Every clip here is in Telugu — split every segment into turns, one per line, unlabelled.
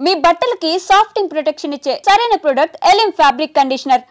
మీ బట్టలకి సాఫ్టింగ్ ప్రొటెక్షన్ ఇచ్చే సరైన ప్రొడక్ట్ ఎలిమ్ ఫ్యాబ్రిక్ కండిషనర్.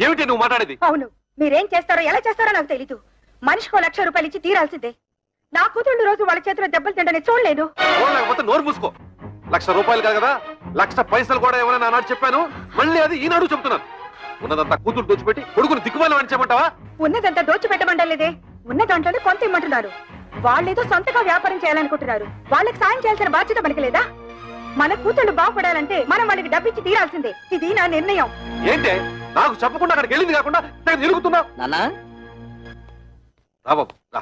ఏమిటి నువ్వు మాట్లాడేది?
అవును, మీరేం చేస్తారో ఎలా చేస్తారో నాకు తెలీదు. మనిషికో 1,00,000 రూపాయలు ఇచ్చి తీరాల్సిందే. నా కూతుళ్ళు రోజు వాళ్ళ చేతిలో దెబ్బలు తింటని చూడలేదు.
నోరు మూసుకో. 1,00,000 రూపాయలు కాదు కదా, 1,00,000 పైసలు కూడా ఏమైనా నానాడు చెప్పాను. మళ్ళీ అది ఈనాడు చెప్తున్నాను. ఉన్నదంతా కూతురు దోచిపెట్టి కొడుకుని దిక్కుమాలి అనిచేమంటావా?
ఉన్నదంతా దోచిపెట్టమంటలేదే, ఉన్న దాంట్లోనే కొంత ఇమ్మంటున్నారు. వాళ్ళేదో సొంతగా వ్యాపారం చేయాలనుకుంటున్నారు. వాళ్ళకి సాయం చేయాల్సిన బాధ్యత మనకి లేదా? మన కూతుళ్ళు బాగుపడాలంటే మనం వాళ్ళకి డబ్బిచ్చి తీరాల్సిందే. ఇది నా నిర్ణయం.
ఏంటే నాకు చెప్పకుండా అక్కడికి వెళ్ళింది కాకుండా తిరుగుతున్నావు? రాబాబు రా,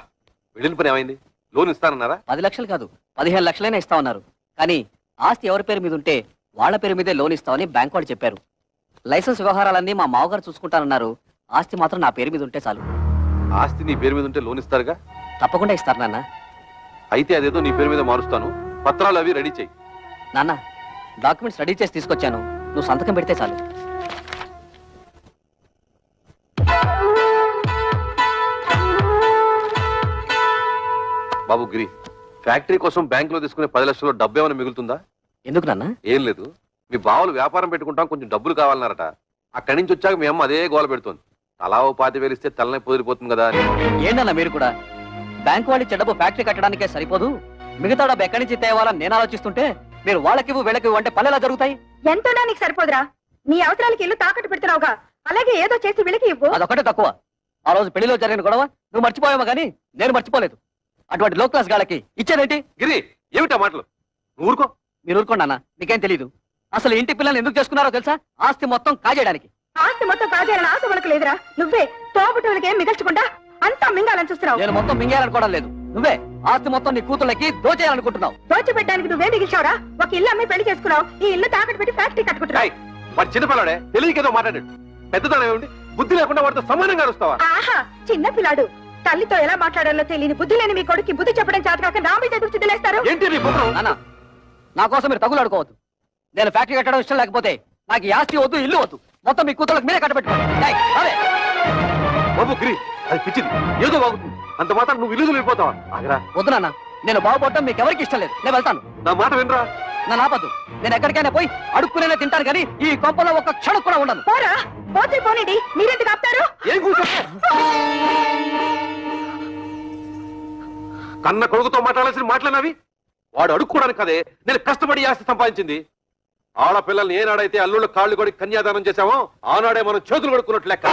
వెళ్ళిన పని ఏమైంది? లోన్ ఇస్తానన్నారా?
10 లక్షలు కాదు 15 లక్షలైనా ఇస్తామన్నారు. కానీ ఆస్తి ఎవరి పేరు మీద ఉంటే వాళ్ళ పేరు మీదే లోన్ ఇస్తామని బ్యాంక్ వాళ్ళు చెప్పారు. లైసెన్స్ వ్యవహారాలన్నీ మా మామగారు చూసుకుంటానన్నారు. ఆస్తి మాత్రం నా పేరు మీద ఉంటే చాలు.
ఆస్తి నీ పేరు మీద ఉంటే లోన్ ఇస్తారుగా?
తప్పకుండా ఇస్తారు నాన్న.
అయితే అదేదో నీ పేరు మీద మారుస్తాను, పత్రాలు అవి రెడీ చేయి.
నాన్న, డాక్యుమెంట్స్ రెడీ చేసి తీసుకొచ్చాను, నువ్వు సంతకం పెడితే చాలు.
బాబు గిరి, ఫ్యాక్టరీ కోసం బ్యాంకులో తీసుకునే 10 లక్షలు డబ్బు ఏమైనా మిగులుతుందా?
ఎందుకు నాన్న?
ఏం లేదు, మీ బావులు వ్యాపారం పెట్టుకుంటాం, కొంచెం డబ్బులు కావాలన్నారట. అక్కడి నుంచి వచ్చాక మీ అమ్మ అదే గోల పెడుతుంది. తలా ఓ 5,000 ఇస్తే తలనే పొదిరిపోతుంది కదా.
ఏంటన్నా మీరు కూడా? బ్యాంకు వాళ్ళు ఇచ్చే డబ్బు ఫ్యాక్టరీ కట్టడానికే సరిపోదు, మిగతా డబ్బు ఎక్కడి నుంచి తేవాలని నేను ఆలోచిస్తుంటే మీరు వాళ్ళకి వీళ్ళకి అంటే పల్లెలా జరుగుతాయి.
ఎంతోనా నీకు సరిపోదురా? నీ అవసరాలకి ఇల్లు తాకట్టు పెడుతున్నావుగా, అలాగే ఏదో చేసి వీళ్ళకి ఇవ్వు.
అదొకటే తక్కువ. ఆ రోజు పెళ్లిలో జరిగిన గొడవ నువ్వు మర్చిపోయావా? కానీ నేను మర్చిపోలేదు. అటువంటి లో క్లాస్ గాళ్ళకి ఇచ్చేదేంటి?
గిరి, ఏమిటా మాటలు? ఊరుకో.
మీరు ఊరుకోండి అన్న, మీకేం తెలీదు. అసలు ఇంటి పిల్లల్ని ఎందుకు చేసుకున్నారో తెలుసా? ఆస్తి మొత్తం కాజేయడానికి.
ఆస్తి మొత్తం కాజేయాలని ఆశ మనకు లేదురా. నువ్వే తోబుట్టులకి ఏం మిగల్చకుండా అంతా మింగాలని చూస్తున్నావు.
నేను మొత్తం మింగేయాలనుకోవడం లేదు. నువ్వే ఆస్తి మొత్తం నీ కూతుళ్ళకి దోచేయాలనుకుంటున్నావు.
దోచిపెట్టడానికి నువ్వే మిగిల్చావురా. ఒక ఇల్లు అమ్మి పెళ్లి చేసుకున్నావు, ఈ ఇల్లు తాకట్టు పెట్టి ఫ్యాక్టరీ కట్టుకుంటున్నావు.
వాడు చిన్నపిల్లాడే, తెలియకేదో మాట్లాడాడు. పెద్దదానం ఏమిటి? బుద్ధి లేకుండా వాడితో సమానంగా వస్తావా?
ఆహా, చిన్న పిల్లాడు. తల్లితో ఎలా మాట్లాడాలో తెలియని బుద్ధి లేని మీ కొడుకు బుద్ధి చెప్పడం చేతకాక నా మీద ఎదురు చిద్దులేస్తారు.
నా కోసం మీరు తగులాడుకోవద్దు. నేను ఫ్యాక్టరీ కట్టడం ఇష్టం లేకపోతే నాకు ఈ ఆస్తి వద్దు, ఇల్లు వద్దు, మొత్తం మీ కూతుళ్ళకి మీరే కట్టబెట్టుకోండి.
బాబు గిరి, అది పిచ్చిది, ఏదో బాగుతుంది. అంత మాత్రం నువ్వు ఇల్లు వెళ్ళిపోతావా? ఆగరా.
వద్దు నాన్న, నేను బాగుపడటం మీకు ఎవరికి ఇష్టం లేదు. నేను వెళ్తాను.
నా మాట వినరా?
నా నాపద్దు. నేను ఎక్కడికైనా పోయి అడుక్కునే తింటాను కానీ ఈ కొంపలో ఒక్క క్షణం కూడా ఉండను.
పోరా, పోతే పోనండి. మీరెందుకు ఆపుతారు?
ఏం కూర్చో. కన్న కొడుకుతో మాట్లాడాల్సిన మాట్లాడినవి వాడు అడుక్కోవడానికి కదే నేను కష్టపడి ఆస్తి సంపాదించింది. ఆడపిల్లల్ని ఏనాడైతే అల్లుళ్ళ కాళ్ళు కొడి కన్యాదానం చేశామో ఆనాడే మనం చేతులు కొడుకున్నట్టు లెక్క.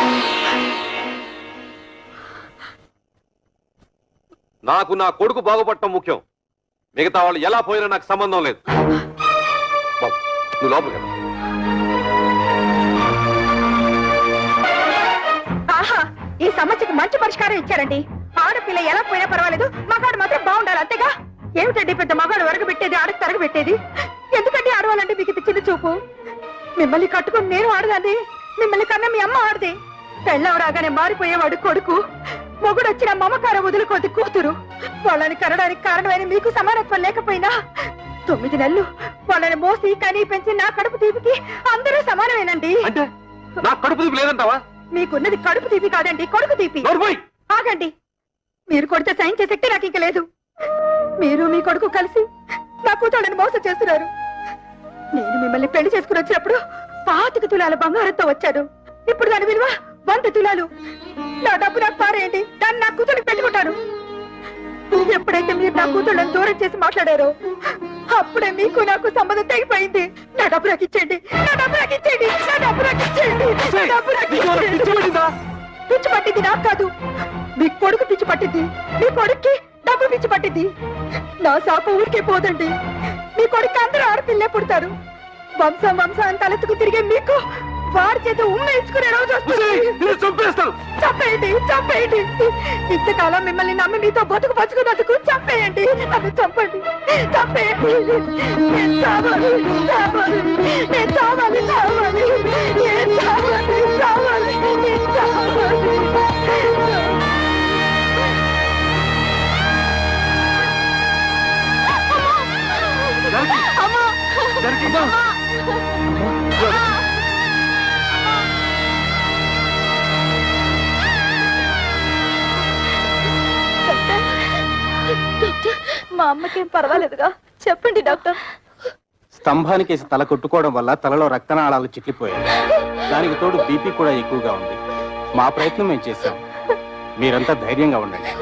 నాకు నా కొడుకు బాగుపడటం ముఖ్యం, మిగతా వాళ్ళు ఎలా పోయినా నాకు సంబంధం లేదు. బాబు నువ్వు లోపలికి వెళ్ళు.
ఆహా, ఈ సమస్యకు మంచి పరిష్కారం ఇచ్చారండి. ఆడపిల్ల ఎలా పోయినా పర్వాలేదు, మగాడు మాత్రం బాగుండాలి, అంతేగా? ఏమిటండి పెద్ద మగాడు వరగబెట్టేది, ఆడకు తరగబెట్టేది? ఎందుకంటే ఆడవాలంటే మీకు ఇది చిన్న చూపు? మిమ్మల్ని కట్టుకుని నేను ఆడదాన్ని, మిమ్మల్ని కన్నా మీ అమ్మ ఆడదే. పెళ్ళం రాగానే మారిపోయేవాడు కొడుకు, మొగుడు వచ్చిన మమకారం వదులుకోది కూతురు. వాళ్ళని కనడానికి కారణమైన మీకు సమానత్వం లేకపోయినా 9 నెలలు వాళ్ళని మోసి కనీ పెంచి నా కడుపు తీపికి అందరూ సమానమేనండి.
అంటే నా కడుపు తీపి లేదంటావా?
మీకున్నది కడుపు తీపి కాదండి, కొడుకు తీపి. ఆగండి, మీరు కొడితే సైన్ చేసే శక్తి నాకు ఇంక లేదు. మీరు మీ కొడుకు కలిసి నా కూతుళ్ళని మోసం చేస్తున్నారు. నేను మిమ్మల్ని పెళ్లి చేసుకుని వచ్చినప్పుడు 25 తులాల బంగారంతో వచ్చాను. ఇప్పుడు దాని విలువ 100 తులాలు. నా డబ్బు నాకు పారేయండి, దాన్ని నా కూతురికి పెట్టుకుంటాను. ఎప్పుడైతే మీరు నా కూతుళ్ళని దూరం చేసి మాట్లాడారో అప్పుడే మీకు నాకు సంబంధం తెగిపోయింది. నా డబ్బు నాకు ఇచ్చేయండి, నా డబ్బు నాకు ఇచ్చేయండి, నా డబ్బు నాకు ఇచ్చేయండి, నా డబ్బు నాకు ఇచ్చేయండి. పిచ్చి పట్టింది నాకు కాదు, మీ కొడుకు పిచ్చి పట్టింది. మీ కొడుక్కి డబ్బు పిచ్చి పట్టింది. నా శాప ఊరికే పోదండి. మీ కొడుకు అందరూ ఆడపిల్లే పుడతారు. వంశం వంశాన్ని తలెత్తుకు తిరిగే మీకు వాడి చేత ఉమ్మేయించుకునే రోజు వస్తుంది.
చంపేస్తాను.
చంపేయండి, చంపేయండి. ఇంతకాలం మిమ్మల్ని నమ్మి మీతో బతుకు పంచుకున్నందుకు చంపేయండి. నన్ను చంపండి, చంపేయండి. నేను చావాలి, చావాలి, నేను చావాలి, చావాలి, నేను చావాలి, చావాలి, నేను చావాలి. మా అమ్మకేం పర్వాలేదుగా? చెప్పండి డాక్టర్.
స్తంభానికేసి తల కొట్టుకోవడం వల్ల తలలో రక్తనాళాలు చిట్లిపోయాయి. దానికి తోడు బీపీ కూడా ఎక్కువగా ఉంది. మా ప్రయత్నం మేము చేశాం. మీరంతా ధైర్యంగా ఉండండి.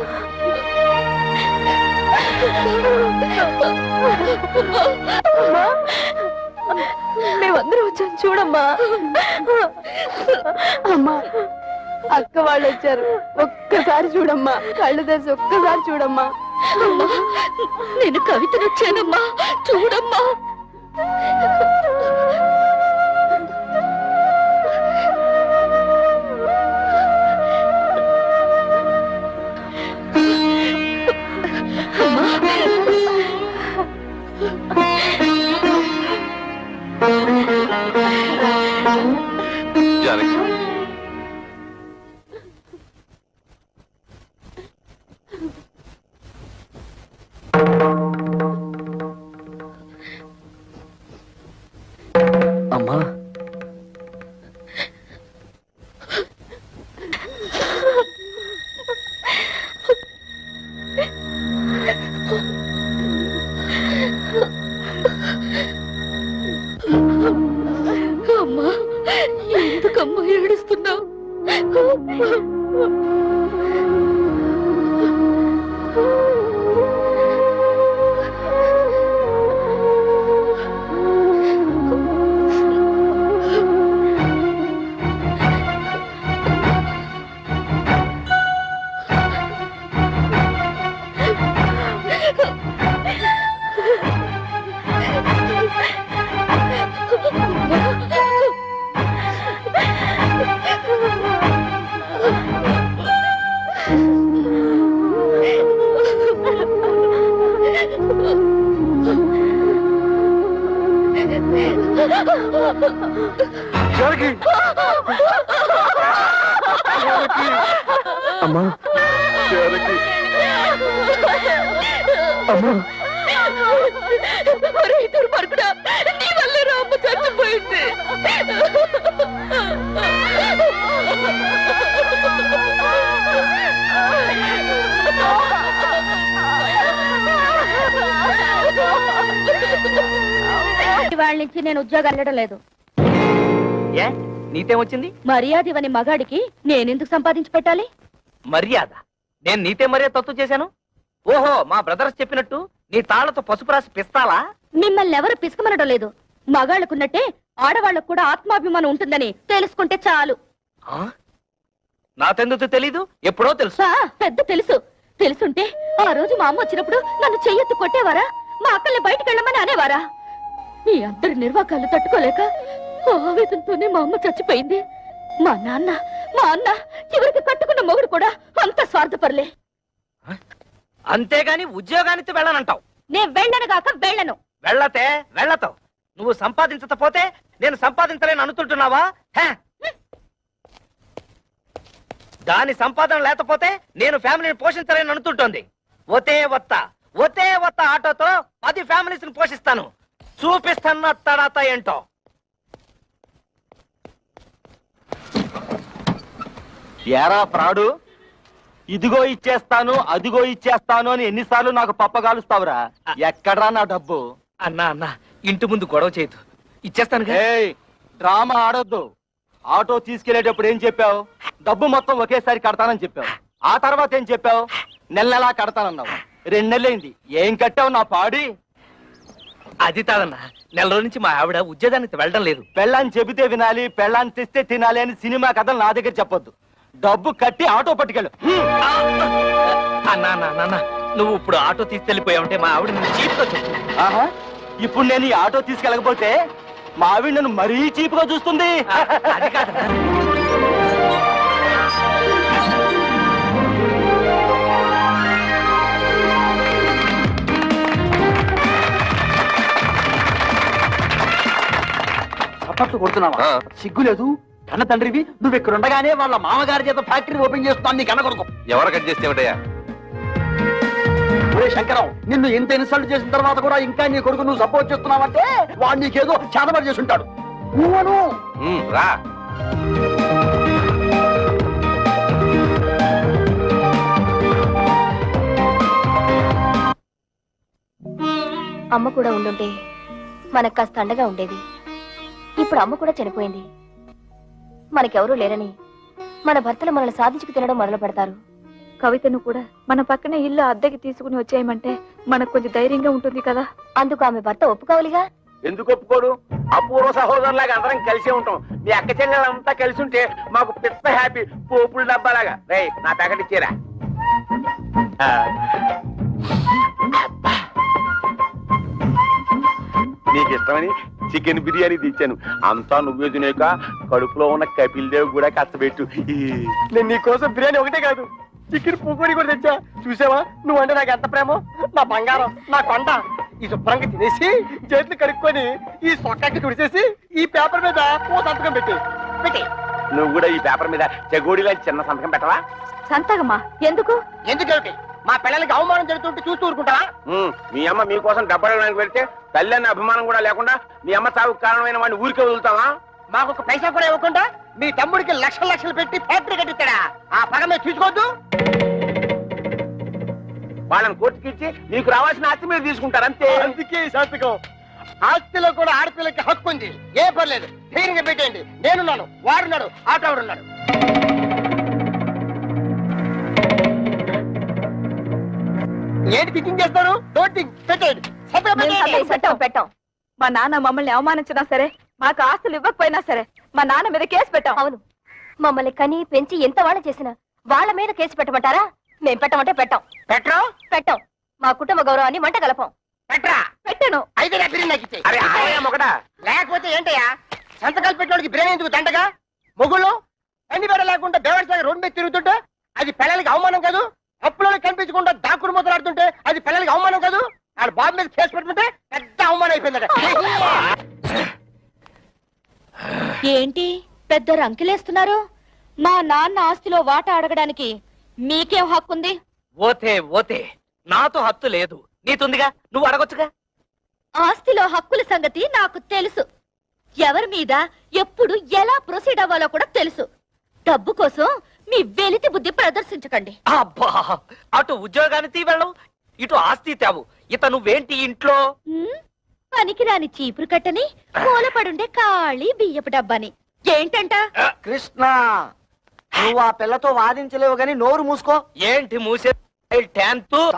మేమందరూ వచ్చాం చూడమ్మా. అమ్మా, అక్క వాళ్ళు వచ్చారు. ఒక్కసారి చూడమ్మా, కళ్ళు తెరిచి ఒక్కసారి చూడమ్మా. నేను కవితను వచ్చానమ్మా, చూడమ్మా.
జానకి,
అమ్మా,
అమ్మా, ఎందుకమ్మా ఏడుస్తున్నావు?
అమ్మా, అమ్మా,
దుర్మార్గుడా, నీ వల్లే రామ్మ చచ్చిపోయింది.
వాళ్ళ నుంచి నేను ఉద్యోగం వెళ్ళడం లేదు.
ఏ నీతేమొచ్చింది?
మర్యాద ఇవని మగాడికి నేనెందుకు సంపాదించి పెట్టాలి?
మర్యాద? నేను నీతే మర్యాద తత్తు చేశాను? ఓహో, మా బ్రదర్స్ చెప్పినట్టు నీ తాళ్లతో పసుపు రాసి పిస్తాలా?
మిమ్మల్ని ఎవరు పిసుకమనడం లేదు. మగాళ్ళకున్నట్టే ఆడవాళ్ళకు కూడా ఆత్మాభిమానం ఉంటుందని తెలుసుకుంటే చాలు.
నాకెందుకు తెలీదు? ఎప్పుడో తెలుసు.
పెద్ద తెలుసు. తెలుసుంటే ఆ రోజు మా అమ్మ వచ్చినప్పుడు నన్ను చెయ్యెత్తు కొట్టేవారా? మా అక్కల్ని బయటకు వెళ్ళమని అనేవారా? మీ అందరి నిర్వాకాలు తట్టుకోలేక ఆవేదంతోనే మా అమ్మ చచ్చిపోయింది. మా అన్న చివరికి కట్టుకున్న మొగుడు కూడా అంత స్వార్థపరలే.
అంతేగాని ఉద్యోగానికి వెళ్ళనంటావు?
నేను వెళ్ళను కాక వెళ్ళను.
వెళ్ళతే వెళ్ళతావు. నువ్వు సంపాదించకపోతే నేను సంపాదించలేను అనుకుంటున్నావా? దాని సంపాదన లేకపోతే నేను ఫ్యామిలీని పోషించలేను అనుకుంటోంది. ఒతే వత్త ఆటోతో 10 ఫ్యామిలీస్ ని పోషిస్తాను. చూపిస్తున్న తడాత ఏంటో.
ఎరా ఫ్రాడు, ఇదిగో ఇచ్చేస్తాను అదిగో ఇచ్చేస్తాను అని ఎన్నిసార్లు నాకు పప్పగాలుస్తావురా? ఎక్కడ్రా నా డబ్బు?
అన్నా ఇంటి ముందు గొడవ చేయదు, ఇచ్చేస్తాను.
డ్రామా ఆడొద్దు. ఆటో తీసుకెళ్లేటప్పుడు ఏం చెప్పావు? డబ్బు మొత్తం ఒకేసారి కడతానని చెప్పావు. ఆ తర్వాత ఏం చెప్పావు? నెలలా కడతానన్నావు. 2 నెలలైంది, ఏం కట్టావు నా పాడి?
అది కాదన్నా, నెల రోజు నుంచి మా ఆవిడ ఉద్యోగానికి వెళ్ళడం లేదు.
పెళ్ళాన్ని చెబితే వినాలి, పెళ్ళాన్ని తెస్తే తినాలి అని సినిమా కథలు నా దగ్గర చెప్పొద్దు. డబ్బు కట్టి ఆటో పట్టుకెళ్ళు.
అన్నా, నువ్వు ఇప్పుడు ఆటో తీసుకెళ్లిపోయావుంటే మా ఆవిడ చీప్గా చెప్పు.
ఆహా, ఇప్పుడు నేను ఈ ఆటో తీసుకెళ్ళకపోతే మా ఆవిడ నన్ను మరీ చీపుగా చూస్తుంది.
అది కాదు. చప్పట్లు కొడుతున్నావా? సిగ్గులేదు? కన్న తండ్రివి నువ్వు ఇక్కడ ఉండగానే వాళ్ళ మామగారి చేత ఫ్యాక్టరీ ఓపెన్ చేస్తున్నాను. నీ కన్న కొడుకు
ఎవరు కట్ చేస్తేమిటయ్యా?
శంకరం, నిన్ను ఇంత ఇన్సల్ట్ చేసిన తర్వాత కూడా ఇంకా నీ కొడుకు నువ్వు సపోర్ట్ చేస్తున్నావంటే వాడు నీకేదో చేతబడి చేసి ఉంటాడు.
రా.
అమ్మ కూడా ఉండుంటే మనకు కాస్త అండగా ఉండేది. ఇప్పుడు అమ్మ కూడా చనిపోయింది. మనకెవరూ లేరని మన భర్తలు మనల్ని సాధించుకు తినడం మొదలు పెడతారు.
కవితను కూడా మన పక్కన ఇల్లు అద్దెకి తీసుకుని వచ్చేయమంటే మనకు కొంచెం ధైర్యంగా ఉంటుంది కదా.
అందుకు ఆమె భర్త ఒప్పుకోవాలిగా.
ఎందుకు ఒప్పుకోడు? అపూర్వ సహోదరులాగా అందరం కలిసే ఉంటాం. మీ అక్క చెల్లెలంతా కలిసి ఉంటే మాకు పెద్ద హ్యాపీ. పోపుల డబ్బాలాగా. రే, నా ప్యాకెట్ ఇచ్చేరా. నీకు ఇష్టమని చికెన్ బిర్యానీ తెచ్చాను. అంతా నువ్వే తినేక కడుపులో ఉన్న కపిల్ దేవ్ కూడా కష్టపెట్టు. నేను నీకోసం బిర్యానీ ఒకటే కాదు, చికెన్ పూకోడి కూడా తెచ్చా. చూసావా నువ్వంటే నాకు ఎంత ప్రేమో? నా బంగారం, నా కొండ. ఈ శుభ్రంగా తినేసి చేతులు కడుక్కొని ఈ సొక్కకి తుడిచేసి ఈ పేపర్ మీద ఓ సంతకం పెట్టి. నువ్వు కూడా ఈ పేపర్ మీద చెగోడిలా చిన్న సంతకం పెట్టవా?
సంతకమా? ఎందుకు?
ఎందుకేమిటి? మా పిల్లలకి అవమానం జరుగుతుంటే చూస్తూ ఊరుకుంటావా? మీ అమ్మ మీకోసం డబ్బడానికి పెడితే తల్లి అనే అభిమానం కూడా లేకుండా మీ అమ్మ చావుకు కారణమైన వాడిని ఊరికే వదులుతావా? మాకు ఒక పైసా కూడా ఇవ్వకుండా మీ తమ్ముడికి లక్షలు లక్షలు పెట్టి ఫ్యాక్టరీ కట్టిస్తాడా? ఆ పగ మీరు తీసుకోవద్దు. వాళ్ళని కోర్టుకి ఇచ్చి మీకు రావాల్సిన ఆస్తి మీరు తీసుకుంటారు అంతే. అందుకే ఈ సంతకం. ఆస్తిలో కూడా ఆడపిల్లకి హక్కు ఉంది. ఏ పర్లేదు, ధైర్యంగా పెట్టేయండి. నేనున్నాను, వాడున్నాడు, ఆటవాడున్నాడు. ఏంటి థింకింగ్ చేస్తారు? పెట్టేయండి.
పెట్టాం. మా నాన్న మమ్మల్ని అవమానించినా సరే, మాకు ఆస్తులు ఇవ్వకపోయినా సరే మా నాన్న మీద కేసు పెట్టాం.
అవును, మమ్మల్ని కని పెంచి ఎంత వాళ్ళ చేసినా వాళ్ళ మీద కేసు పెట్టమంటారా? మేం పెట్టమంటే పెట్టాం. పెట్టాం. మా కుటుంబ గౌరవాన్ని మంట కలపం.
పెట్టాను.
అయితే లేకపోతే ఏంటయ్యా సంతకాలు పెట్టడానికి బిర్యానీ ఎందుకు దండగా? మొగుళ్ళు అన్ని బెడ లేకుండా బేవర్సాగా రోడ్డు మీద తిరుగుతుంటే అది పిల్లలకి అవమానం కాదు? అప్పులలో కనిపించకుండా దాక్కుడు మొదలాడుతుంటే అది పిల్లలకి అవమానం కాదు? ఆడ బాబు మీద కేసు పెట్టుకుంటే పెద్ద అవమానం అయిపోయిందట.
ఏంటి పెద్ద రంకెలేస్తున్నారు? మా నాన్న ఆస్తిలో వాటా అడగడానికి మీకేం హక్కుంది?
ఓతే నాతో హక్కు లేదు, నీతుందిగా, నువ్వు అడగొచ్చుగా.
ఆస్తిలో హక్కుల సంగతి నాకు తెలుసు. ఎవరి మీద ఎప్పుడు ఎలా ప్రొసీడ్ అవ్వాలో కూడా తెలుసు. డబ్బు కోసం మీ వెలితి బుద్ధి ప్రదర్శించకండి.
అబ్బా, అటు ఉద్యోగాన్ని తీవెళ్ళవు, ఇటు ఆస్తి తేవు. ఇత నువ్వేంటి ఇంట్లో?
పనికిరాని చీపురు కట్టని, మూలపడుండే ఖాళీ బియ్యపు డబ్బాని. ఏంటంట?
కృష్ణ, నువ్వు ఆ పిల్లతో వాదించలేవు గాని నోరు మూసుకో.
ఏంటి మూసే?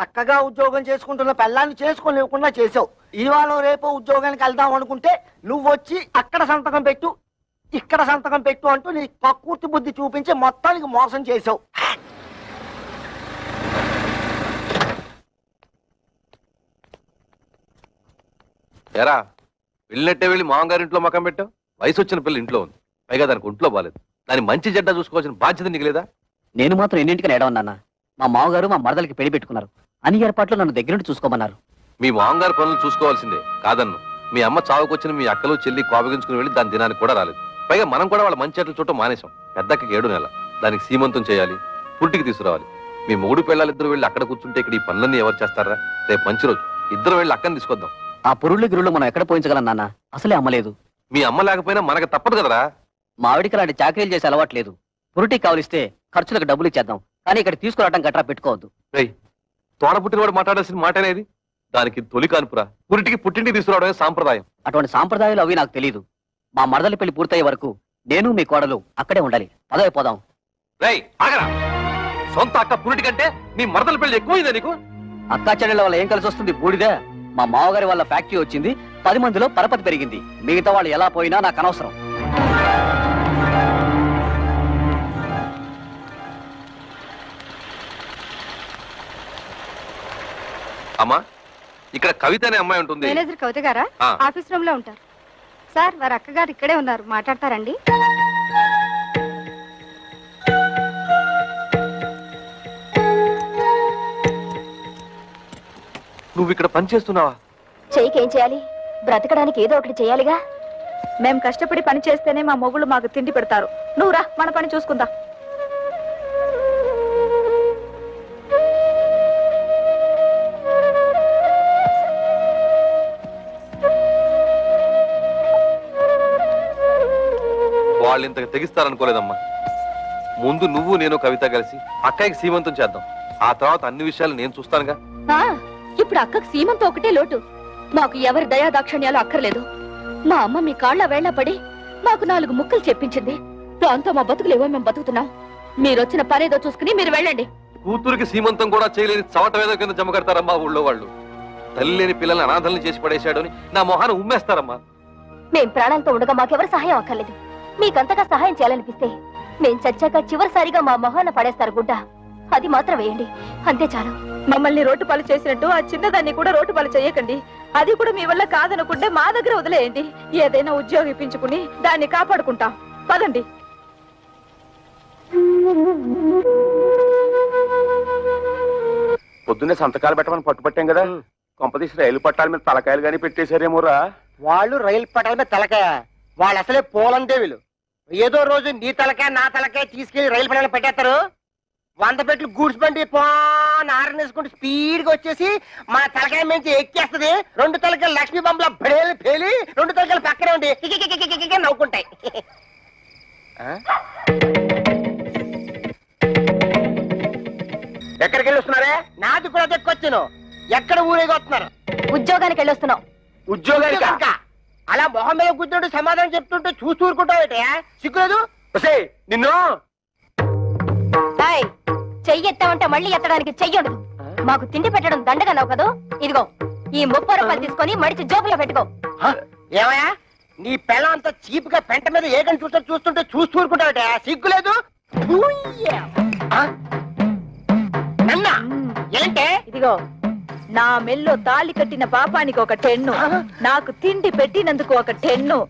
చక్కగా ఉద్యోగం చేసుకుంటున్న పిల్లాన్ని చేసుకోలేకుండా చేసావు. ఇవాళ రేపు ఉద్యోగానికి వెళ్దాం అనుకుంటే నువ్వు వచ్చి అక్కడ సంతకం పెట్టు, ఇక్కడ సంతకం పెట్టు అంటూ నీ కక్కుర్తి బుద్ధి చూపించి మొత్తానికి మోసం చేసావు.
ఎరా వెళ్ళినట్టే వెళ్ళి మామగారింట్లో మకం పెట్టావు. వయసు వచ్చిన పిల్ల ఇంట్లో ఉంది, పైగా దానికి ఒంట్లో బాలేదు. దాని మంచి చెడ్డ చూసుకోవాల్సిన బాధ్యత నీకు లేదా?
నేను మాత్రం ఎన్నింటికని ఏడవన్నా. మా మామగారు మా మరదలకి పెళ్లి పెట్టుకున్నారు. అన్ని ఏర్పాట్లు నన్ను దగ్గర నుండి చూసుకోమన్నారు.
మీ మామగారు పనులు చూసుకోవాల్సిందే కాదన్ను. మీ అమ్మ చావుకొచ్చిన మీ అక్కలు చెల్లి కోపగించుకుని వెళ్ళి దాని దినానికి కూడా రాలేదు. పైగా మనం కూడా వాళ్ళ మంచి చెట్లు చూడటం మానేశాం. పెద్దకి 7 నెలల దానికి సీమంతం చేయాలి, పుట్టికి తీసుకురావాలి. మీ 3 పిల్లలిద్దరు వెళ్ళి అక్కడ కూర్చుంటే ఇక్కడ ఈ పనులన్నీ ఎవరు చేస్తారా? రేపు మంచి రోజు, ఇద్దరు వెళ్ళి అక్కని తీసుకొద్దాం.
ఆ పురుళ్ళు గిరుళ్ళు మనం ఎక్కడ పోయించగలం నాన్న? అసలే అమ్మలేదు.
మీ అమ్మ లేకపోయినా మనకు తప్పదు కదరా.
మా ఆవిడికి అలాంటి చాకరీలు చేసే అలవాట్లేదు. పురుటికి కావలిస్తే ఖర్చులకు డబ్బులు ఇచ్చేద్దాం, కానీ ఇక్కడ తీసుకురావడం గట్రా పెట్టుకోవద్దు.
తోడ పుట్టినవాడు మాట్లాడాల్సిన మాట అనేది. దానికి తొలి కానుపురా. పురిటికి పుట్టింటికి తీసుకురావడమే సాంప్రదాయం.
అటువంటి సాంప్రదాయాలు అవి నాకు తెలియదు. మా మరదలి పెళ్లి పూర్తయ్యే వరకు నేను మీ కోడలు అక్కడే ఉండాలి. పదవి పోదాం.
ఆగరా, సొంత అక్క పురిటి కంటే నీ మరదల పెళ్లి ఎక్కువైందా నీకు?
అక్కా చెల్లెళ్ళ వల్ల ఏం కలిసి వస్తుంది? బూడిదే. మా మామగారి వల్ల ఫ్యాక్టరీ వచ్చింది, 10 మందిలో పరపతి పెరిగింది. మిగతా వాళ్ళు ఎలా పోయినా నాకు అనవసరం.
అమ్మా, ఇక్కడ కవిత అనే అమ్మాయి ఉంటుంది.
మేనేజర్ కవిత గారా? ఆఫీస్ రూమ్ లో ఉంటారు. సార్ వారి అక్కగారు ఇక్కడే ఉన్నారు, మాట్లాడతారండి.
నువ్వు ఇక్కడ పని చేస్తున్నావా?
చెయ్యికేం చేయాలి? బ్రతకడానికి ఏదో ఒకటి చేయాలిగా.
మేము కష్టపడి పని చేస్తేనే మా మొగుళ్ళు మాకు తిండి పెడతారు. నువ్వు రా, మన పని చూసుకుందా.
వాళ్ళు ఇంతకు తెగిస్తారనుకోలేదమ్మా. ముందు నువ్వు నేను కవిత కలిసి అక్కయ్యకి సీమంతం చేద్దాం. ఆ తర్వాత అన్ని విషయాలు నేను చూస్తానుగా.
ఇప్పుడు అక్కకు సీమంతో ఒకటే లోటు. మాకు ఎవరి దయా దాక్షణ్యాలు అక్కర్లేదు. మా అమ్మ మీ కాళ్ళ వేళ్ల పడి మాకు 4 ముక్కలు చెప్పించింది. దాంతో మా బతుకులేవో మేము బతుకుతున్నాం. మీరొచ్చిన పనేదో చూసుకుని మీరు వెళ్ళండి.
కూతురికి సీమంతం కూడా చేయలేని చవటవేదో కింద జమ కడతారమ్మా ఊళ్ళో వాళ్ళు. తల్లి లేని పిల్లల్ని అనాథల్ని చేసి పడేశాడు అని నా మొహాన్ని ఉమ్మేస్తారమ్మా.
మేం ప్రాణాలతో ఉండగా మాకెవరు సహాయం అక్కర్లేదు. మీకంతగా సహాయం చేయాలనిపిస్తే మేం చచ్చాక చివరిసారిగా మా మొహాన పడేస్తారు గుడ్డ. అది మాత్రం వేయండి, అంతే చాలు.
మమ్మల్ని రోడ్డు పాలు చేసినట్టు ఆ చిన్నదాన్ని కూడా రోడ్డు పాలు చేయకండి. అది కూడా మీ వల్ల కాదనుకుంటే మా దగ్గర వదిలేయండి. ఏదైనా ఉద్యోగం ఇప్పించుకుని దాన్ని కాపాడుకుంటాం. పదండి.
పొద్దున్నే సంతకాలు పెట్టమని పట్టుపట్టాం కదా, కొంపదీసి రైలు పట్టాల మీద తలకాయలు గానీ పెట్టేశారేమోరా.
వాళ్ళు రైలు పట్టాల మీద తలకాయ, వాళ్ళు అసలే పోలందేవులు. ఏదో రోజు నీ తలకాయ నా తలకాయ తీసుకెళ్లి రైలు పట్టాల పెట్టేస్తారు. 100 పెట్లు గూడ్స్ బండి ఆరనేసుకుంటూ స్పీడ్ గా వచ్చేసి మా తలకాయ నుంచి ఎక్కేస్తుంది. 2 తలకాయలు లక్ష్మీ బొమ్మల బడేలు పేలి 2 తలకాయలు పక్కనే ఉండి నవ్వుకుంటాయి. ఎక్కడికి వెళ్ళి వస్తున్నారే? నాది కూడా దక్కొచ్చాను. ఎక్కడ ఊరేగి వస్తున్నారు?
ఉద్యోగానికి వెళ్ళొస్తున్నాం.
ఉద్యోగానికి? అలా మొహం మీద కూర్చుంటూ సమాధానం చెప్తుంటే చూస్తూ ఊరుకుంటావు. సిగ్గులేదు?
నిన్ను
చెయ్యి ఎత్తామంటే మళ్ళీ ఎత్తడానికి చెయ్యడు. మాకు తిండి పెట్టడం దండగన్నావు కదూ. ఇదిగో ఈ 30 రూపాయలు తీసుకొని మడిచి జోబులో పెట్టుకో.
ఏమయ్యా, నీ పెళ్ళం అంతా చీప్ గా పెంట మీద ఏగని చూస్తుంటే చూస్తూ ఊరుకుంటావట. సిగ్గులేదు? నన్నా ఏంటే?
ఇదిగో నా మెల్లో తాళి కట్టిన పాపానికి ఒక 10, నాకు తిండి పెట్టినందుకు ఒక 10,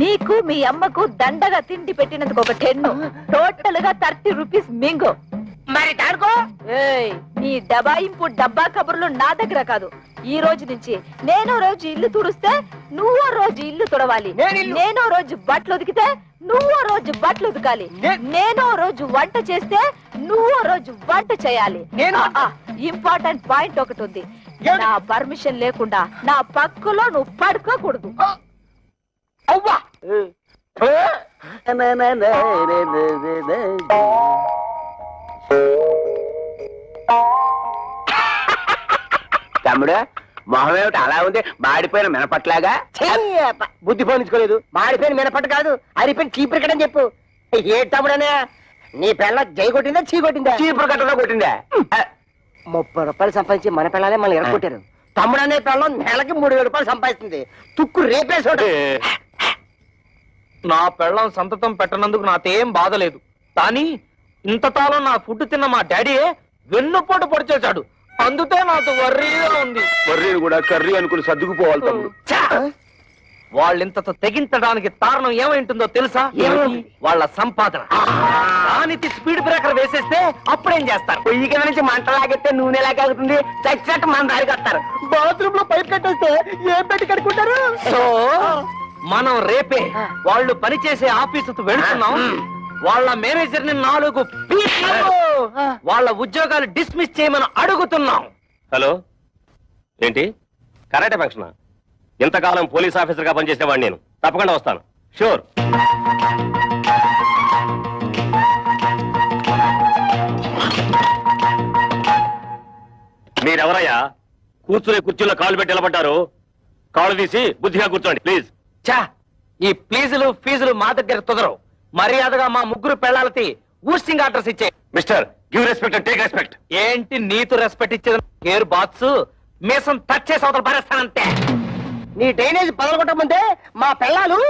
నీకు మీ అమ్మకు దండగా తిండి పెట్టినందుకు ఒక 10, టోటల్ గా 30 రూపీస్ మింగు.
మరి దాడుకో.
నీ డబాయింపు డబ్బా కబుర్లు నా దగ్గర కాదు. ఈ రోజు నుంచి నేనో రోజు ఇల్లు తుడిస్తే నువ్వో రోజు ఇల్లు తుడవాలి. నేనో రోజు బట్టలు ఉతికితే నువ్వో రోజు బట్టలు ఉతకాలి. నేనో రోజు వంట చేస్తే నువ్వో రోజు వంట చేయాలి. ఇంపార్టెంట్ పాయింట్ ఒకటి ఉంది. నా పర్మిషన్ లేకుండా నా పక్కలో నువ్వు పడుకోకూడదు.
అవ్వా
తమ్ముడు, మొహం ఏమిటి అలా ఉంది? మాడిపోయిన మినపట్లాగా.
బుద్ధి పోనించుకోలేదు. మాడిపోయిన మినపట్టు కాదు, అరిపోయిన చీపురు కట్టని చెప్పు. ఏ తమ్ముడనే, నీ పిల్ల జై కొట్టిందా చీ కొట్టిందా?
చీపురు కట్టలో కొట్టిందా?
30 రూపాయలు సంపాదించి మన పిల్లలే మనం ఎరగొట్టారు. తమ్ముడనే పిల్లం నెలకి 3000 రూపాయలు సంపాదిస్తుంది. తుక్కు రేపేసాడు.
నా పెళ్ళం సంతతం పెట్టనందుకు నాకేం బాధ లేదు. కానీ ఇంతకాలం నా ఫుడ్ తిన్న మా డాడీ వెన్నుపోటు పొడిచేశాడు. అందుకే నాకు వర్రీగా ఉంది.
వర్రీని కూడా కర్రీ అనుకుని సర్దుకుపోవాలి తమ్ముడు.
వాళ్ళింతతో తెగించడానికి కారణం ఏమైంటుందో తెలుసా? వాళ్ళ సంపాదన. దానికి స్పీడ్ బ్రేకర్ వేసేస్తే అప్పుడేం చేస్తారు?
పొయ్యి కింద నుంచి మంట లాగెత్తే నూనె లాగవుతుంది. చచ్చినట్టు మన దారికి వస్తారు. బాత్రూమ్ లో పైప్ కట్టేస్తే ఏం పెట్టి కట్టుకుంటారు?
సో మనం రేపే వాళ్ళు పనిచేసే ఆఫీసుకు వెళ్తున్నాం. వాళ్ళ మేనేజర్ ని 4 వాళ్ళ ఉద్యోగాలు డిస్మిస్ చేయమని అడుగుతున్నాం.
హలో, ఏంటి కరాటే ఫంక్షన్? ఇంతకాలం పోలీస్ ఆఫీసర్ గా పనిచేసేవాడిని నేను. తప్పకుండా వస్తాను. షూర్. మీరెవరయ్యా? కూర్చునే కుర్చీలో కాళ్ళు పెట్టి నిలబడ్డారు. కాళ్ళు తీసి బుద్ధిగా కూర్చోండి ప్లీజ్.
చా, ఈ ప్లీజులు ఫీజులు మా దగ్గర కుదరవు. మర్యాదగా మా 3 పెళ్ళాలకి ఊస్టింగ్ ఆర్డర్స్ ఇచ్చే.
Mister, give respect and take respect.
ఏంటి నీతు రెస్పెక్ట్ ఇచ్చేది? గేర్ బాక్స్ మీసం టచ్ చేసి అవతల పారేస్తానంతే.
నీ డ్రైనేజ్ పదలగొట్టమంటే మా పిల్లలు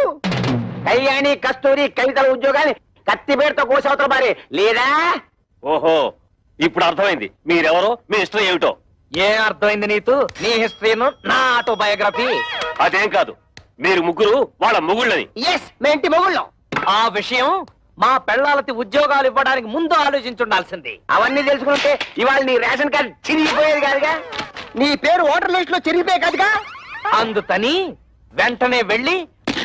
కళ్యాణి, కస్తూరి, కవితల ఉద్యోగాన్ని కత్తిపేరుతో కోసి అవతల పారే లేదా?
ఓహో, ఇప్పుడు అర్థమైంది మీరెవరో, మీ హిస్టరీ ఏమిటో.
ఏం అర్థమైంది నీతు? నీ హిస్టరీను, నా ఆటోబయోగ్రఫీ.
అదేం కాదు, మీరు ముగ్గురు వాళ్ళ మొగుళ్ళని.
ఎస్ మేంటి మొగుళ్ళం. ఆ విషయం మా పెళ్ళాలకి ఉద్యోగాలు ఇవ్వడానికి ముందు ఆలోచించుండాల్సింది.
అవన్నీ తెలుసుకుంటే ఇవాళ నీ రేషన్ కార్డు చిరిగిపోయేది కాదుగా, నీ పేరు ఓటర్ లిస్ట్ లో చిరిగిపోయే కాదుగా.
అందుకని వెంటనే వెళ్ళి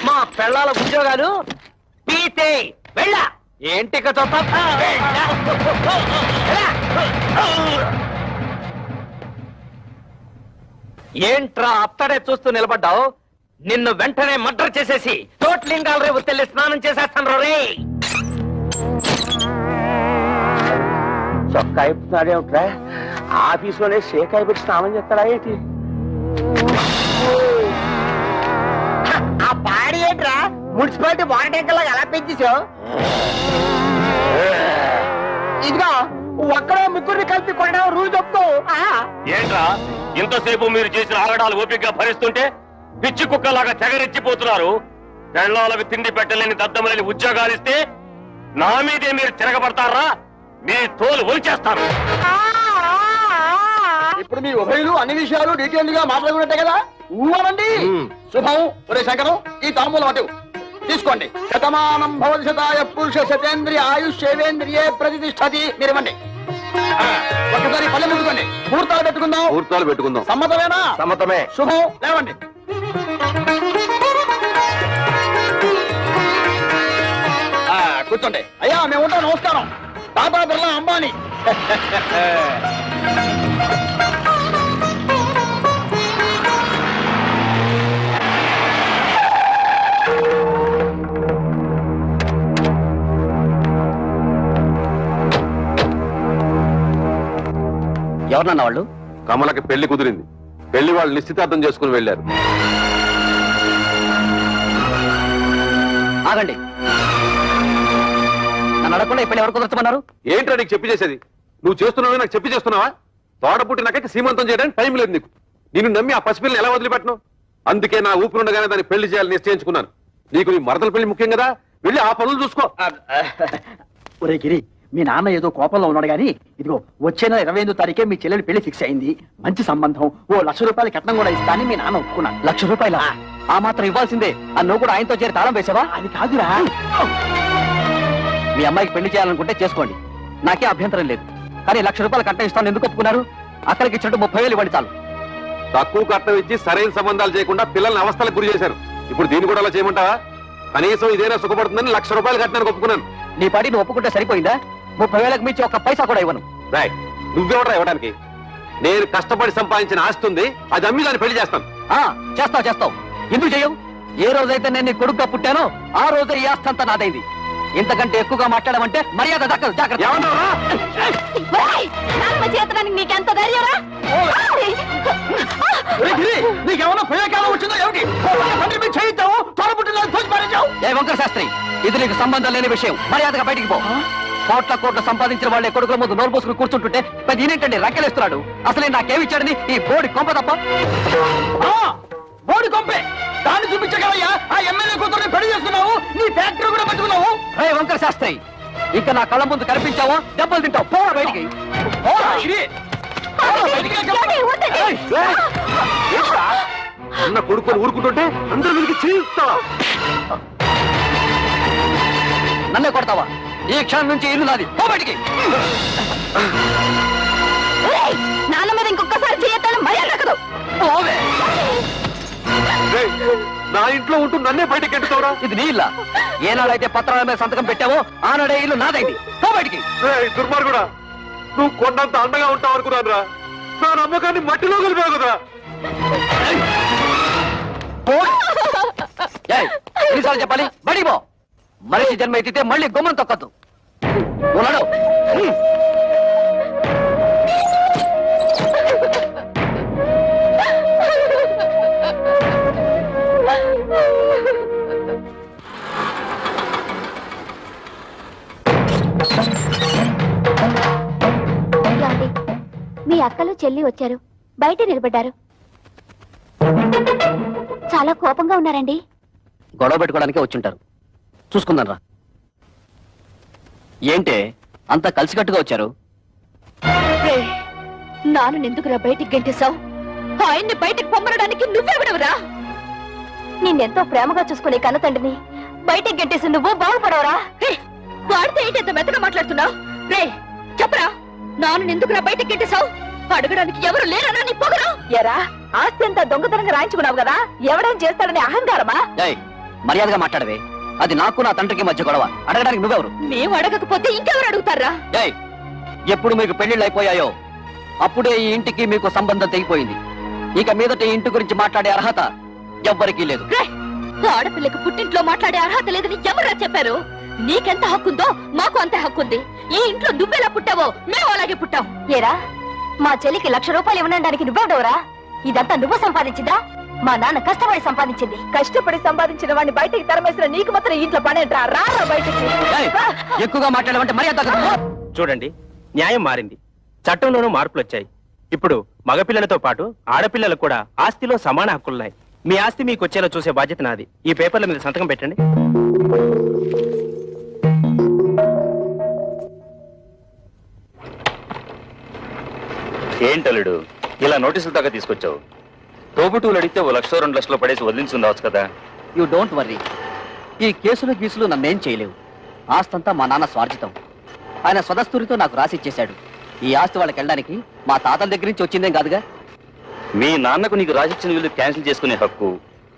మా పెళ్ళాల ఉద్యోగాలు పీతే వెళ్ళా. ఏంటి ఏంట్రా అత్తడే చూస్తూ నిలబడ్డావు? నిన్ను వెంటనే మర్డర్ చేసేసి తోట్లింగాల రేపు తెల్లి స్నానం చేసేస్తాను రే.
చొక్కా అయిపోతున్నాడేమిట్రా, ఆఫీసులోనే షేకాయ పెట్టి స్నానం చేస్తాడా ఏంటి? ఆ పాడి ఏంట్రా మున్సిపాలిటీ వాటర్ ట్యాంకర్ లాగా ఎలా పెంచేసావు? ఇదిగో ఒక్కడే ముగ్గురిని కలిపి కొనడం రూల్ చెప్తూ.
ఏంట్రా ఇంతసేపు మీరు చేసిన ఆగడాలు ఓపికగా భరిస్తుంటే పిచ్చి కుక్కలాగా తెగరెచ్చిపోతున్నారు. పెళ్ళాలకు తిండి పెట్టలేని దద్దమలేని ఉద్యోగాలు ఇస్తే నా మీదే మీరు తిరగబడతారా? మీ తోలు ఒలిచేస్తాను.
ఇప్పుడు మీ ఉభయులు అన్ని విషయాలు డీటెయిల్ గా మాట్లాడుకున్నట్టే కదా? ఊరండి. శుభం. ఒరే శంకరం, ఈ తాంబూలం అటు తీసుకోండి. శతమానం భవతి శతాయ పురుష శతేంద్రియ ఆయుష్యేంద్రియే ప్రతిష్టతి. మీరేమండి ఒక్కసారి పల్లె పెట్టుకోండి. ముహూర్తాలు పెట్టుకుందాం.
ముహూర్తాలు పెట్టుకుందాం.
సమ్మతమేనా?
సమ్మతమే.
శుభం. లేవండి. కూర్చోండి. అయ్యా మేము ఉంటాం. నమస్కారం. టాటా బిర్లా అంబానీ.
ఎవరన్నా వాళ్ళు?
కమలకి పెళ్లి కుదిరింది. పెళ్లి వాళ్ళు నిశ్చితార్థం చేసుకుని వెళ్ళారు.
ఆగండి. నన్ను అడగకుండా ఈ పెళ్లి ఎవరు కుదరచమన్నారు?
ఏంట్రా నీకు చెప్పి చేసేది? నువ్వు చేస్తున్నావు నాకు చెప్పి చేస్తున్నావా? తోడపుట్టినాకైతే సీమంతం చేయడానికి టైం లేదు నీకు. నిన్ను నమ్మి ఆ పసిపిల్లని ఎలా వదిలిపెట్టను? అందుకే నా ఊపిరుండగానే దాన్ని పెళ్లి చేయాలని నిశ్చయించుకున్నాను. నీకు నీ మరదల పెళ్లి ముఖ్యం కదా, వెళ్ళి ఆ పనులు చూసుకో.
ఒరే గిరి, మీ నాన్న ఏదో కోపంలో ఉన్నాడు గాని ఇదిగో వచ్చే నెల 28వ తారీఖే మీ చెల్లెలి పెళ్లి ఫిక్స్ అయింది. మంచి సంబంధం. ఓ 1,00,000 రూపాయల కట్నం కూడా ఇస్తానని మీ నాన్న ఒప్పుకున్నాడు.
1,00,000 రూపాయల? ఆ మాత్రం ఇవ్వాల్సిందే. నువ్వు కూడా ఆయనతో చేరి తాళం వేసావా?
అది కాదురా.
మీ అమ్మాయికి పెళ్లి చేయాలనుకుంటే చేసుకోండి, నాకే అభ్యంతరం లేదు. కానీ 1,00,000 రూపాయలు కట్నం ఇస్తాను ఎందుకు ఒప్పుకున్నారు? అక్కడికి ఇచ్చినట్టు 30,000 ఇవ్వండి చాలు.
తక్కువ కట్నం ఇచ్చి సరైన సంబంధాలు చేయకుండా పిల్లల్ని అవస్థలకు గురి చేశారు. ఇప్పుడు దీన్ని కూడా అలా చేయమంటావా? కనీసం ఇదేనా సుఖపడుతుందని 1,00,000 రూపాయలు కట్టానికి ఒప్పుకున్నాను.
నీ పాటి నువ్వు ఒప్పుకుంటే సరిపోయిందా? 30,000కి మించి ఒక్క పైసా కూడా ఇవ్వను.
రాయ్, నువ్వెవడా ఇవ్వడానికి? నేను కష్టపడి సంపాదించిన ఆస్తి ఉంది, అది అమ్మి దాన్ని పెళ్లి చేస్తాను.
చేస్తావు. ఎందుకు చేయవు? ఏ రోజైతే నేను నీ కొడుకుగా పుట్టానో ఆ రోజే ఈ ఆస్తి అంతా నాదైంది. ఇంతకంటే ఎక్కువగా మాట్లాడమంటే మర్యాద దక్కదు. జాగ్రత్త.
నీకెంత ధైర్యరా?
నీకేమన్నా ప్రయోగాలు వచ్చిందో ఏమిటి? చేయిస్తావు
ఏ వంకర శాస్త్రి, ఇది నీకు సంబంధం లేని విషయం. మర్యాదగా బయటికి పో. కోట్ల సంపాదించిన వాళ్ళే కొడుకుల ముందు నోరు పోసుకుని కూర్చుంటుంటే పెద్ద ఈయనేంటండి రక్కెలేస్తున్నాడు. అసలే నాకేమిచ్చాడని ఈ బోడి కొంప తప్ప.
బోడి కొంపే దాన్ని చూపించగలయ్యా. ఆ ఎమ్మెల్యే కూతురుని పెళ్లి చేసుకున్నావు, నీ ఫ్యాక్టరీ కూడా పట్టుకున్నావు.
వంకర శాస్త్రి, ఇంకా నా కళ్ళ ముందు కనిపించావో దెబ్బలు తింటావు. పోరా బయటికి.
అన్న కొడుకుని ఊరుకుంటుంటే అందరూ వీరికి చేయిస్తావా?
నన్నే కొడతావా? ఈ క్షణం నుంచి ఇల్లు నాది. పో బయటికి.
నాన్న మీద ఇంకొకసారి చేయొద్దని మర్యాద దక్కదు.
నా ఇంట్లో ఉంటూ నన్నే బయటకి ఎంటుతావురా?
ఇది నీ ఇల్లా? ఏనాడైతే పత్రాల మీద సంతకం పెట్టావో ఆనాడే ఇల్లు నాదైంది. పో బయటికి.
దుర్మార్గుడా, నువ్వు కొండంత అండగా ఉంటావు అనుకున్నాను రా. నా నమ్మకాన్ని మట్టిలో కలిపావు కదా.
ఎన్నిసార్లు చెప్పాలి? బడికి పో. మనిషి జన్మ ఎత్తితే మళ్ళీ గుమ్మం తొక్కద్దు. ఉన్నాడు.
మీ అక్కలు చెల్లి వచ్చారు, బయట నిలబడ్డారు. చాలా కోపంగా ఉన్నారండి.
గొడవ పెట్టుకోవడానికే వచ్చుంటారు. చూసుకుందాం రా. ఏంటే అంతా కలిసికట్టుగా వచ్చారు?
నాన్న ఎందుకురా బయటికి గంటేశావు? ఆయన్ని బయటకు పొమ్మనడానికి నువ్వెవడవురా?
నిన్నెంతో ప్రేమగా చూసుకునే కన్న తండ్రిని బయటకు గెట్టేసి నువ్వు బాగుపడవరా?
వాడితే ఏంటి ఎంత మెత్తగా మాట్లాడుతున్నావు? రే చెప్పరా, నాన్న ఎందుకు నా బయటకు గెట్టేశావు? అడగడానికి ఎవరు లేరనా నీ పొగరు?
ఎరా, ఆస్తి అంతా దొంగతనంగా రాయించుకున్నావు కదా, ఎవడేం చేస్తాడని అహంకారమా?
మర్యాదగా మాట్లాడవే. అది నాకు నా తండ్రికి మధ్య గొడవ. అడగడానికి నువ్వెవరు?
మేము అడగకపోతే ఇంకెవరు అడుగుతారా?
ఎప్పుడు మీకు పెళ్లిళ్ళు అయిపోయాయో అప్పుడే ఈ ఇంటికి మీకు సంబంధం తెగిపోయింది. ఇక మీదట ఈ ఇంటి గురించి మాట్లాడే అర్హత ఎవ్వరికీ లేదు.
ఆడపిల్లకు పుట్టింట్లో మాట్లాడే అర్హత లేదని ఎవరా చెప్పారు? నీకెంత హక్కుందో మాకు అంతే హక్కుంది. ఈ ఇంట్లో నువ్వెలా పుట్టావో మేము అలాగే పుట్టాం.
ఏరా, మా చెల్లికి 1,00,000 రూపాయలు ఇవ్వడానికి నువ్వెవడవరా? ఇదంతా నువ్వు సంపాదించిందా? మా నాన్న కష్టపడి సంపాదించింది.
కష్టపడి సంపాదించిన వాడిని బయటికి తరమేసిన నీకు మాత్రం ఇంట్లో పనేంట్రా? రారా బయటికి.
ఎక్కువగా మాట్లాడమంటే మర్యాద.
చూడండి, న్యాయం మారింది, చట్టంలోనూ మార్పులు వచ్చాయి. ఇప్పుడు మగపిల్లలతో పాటు ఆడపిల్లలకు కూడా ఆస్తిలో సమాన హక్కులున్నాయి. మీ ఆస్తి మీకు వచ్చేలా చూసే బాధ్యత నాది. ఈ పేపర్ల మీద సంతకం పెట్టండి.
ఏంటలుడు ఇలా నోటీసులు దాకా తీసుకొచ్చావు? తోబుటూలు అడిగితే 1,00,000 2 లక్షలు పడేసి వదిలించుండవచ్చు కదా.
You don't worry. ఈ కేసులు గీసులు నన్నేం చేయలేవు. ఆస్తంతా మా నాన్న స్వార్జితం. ఆయన స్వదస్తూరితో నాకు రాసిచ్చేశాడు. ఈ ఆస్తి వాళ్ళకి వెళ్ళడానికి మా తాతల దగ్గర నుంచి వచ్చిందేం కాదుగా.
మీ నాన్నకు నీకు రాసిచ్చిన వీళ్ళు క్యాన్సిల్ చేసుకునే హక్కు,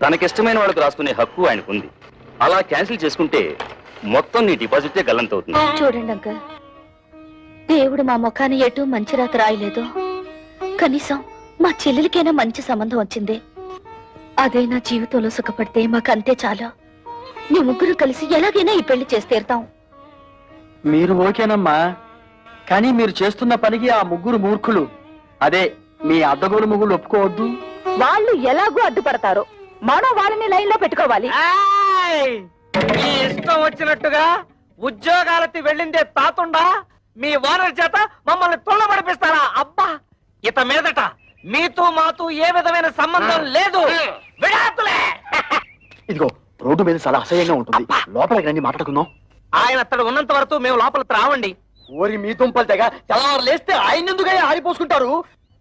తనకిష్టమైన వాళ్ళకు రాసుకునే హక్కు ఆయనకుంది. అలా క్యాన్సిల్ చేసుకుంటే మొత్తం నీ డిపాజిటే గల్లంతవుతుంది.
చూడండి అంకల్, దేవుడు మా ముఖాన్ని ఎటు మంచి రాత రాయలేదు. కనీసం మా చెల్లెలికైనా మంచి సంబంధం వచ్చింది. అదే నా జీవితంలో సుఖపడితే మాకంతే చాలా. మీ ముగ్గురు కలిసి ఎలాగైనా ఈ పెళ్లి చేసి తీరుతాం.
మీరు ఓకేనమ్మా, కానీ మీరు చేస్తున్న పనికి ఆ ముగ్గురు మూర్ఖులు, అదే మీ అద్దగోలు ముగ్గురు ఒప్పుకోవద్దు.
వాళ్ళు ఎలాగో అడ్డుపడతారు, మనం వాళ్ళని లైన్ లో పెట్టుకోవాలి.
మీ ఇష్టం వచ్చినట్టుగా ఉద్యోగాలకి వెళ్ళిందే తాతుండా మీ ఓనర్ చేత మమ్మల్ని తొల్లబడిపిస్తారా? అబ్బా, ఇత మీదట మీతో మాతో ఏ విధమైన సంబంధం లేదు. విడాకులే.
ఇదిగో, రోడ్డు మీద చాలా అసహ్యంగా ఉంటుంది, లోపలికి రండి మాట్లాడుకుందాం.
ఆయన అతడు ఉన్నంత వరకు మేము లోపలికి రావండి.
ఓరి మీ దుంపలు తెగ తెల్లవారు లేస్తే ఆయన ఎందుకై ఆరిపోసుకుంటారు?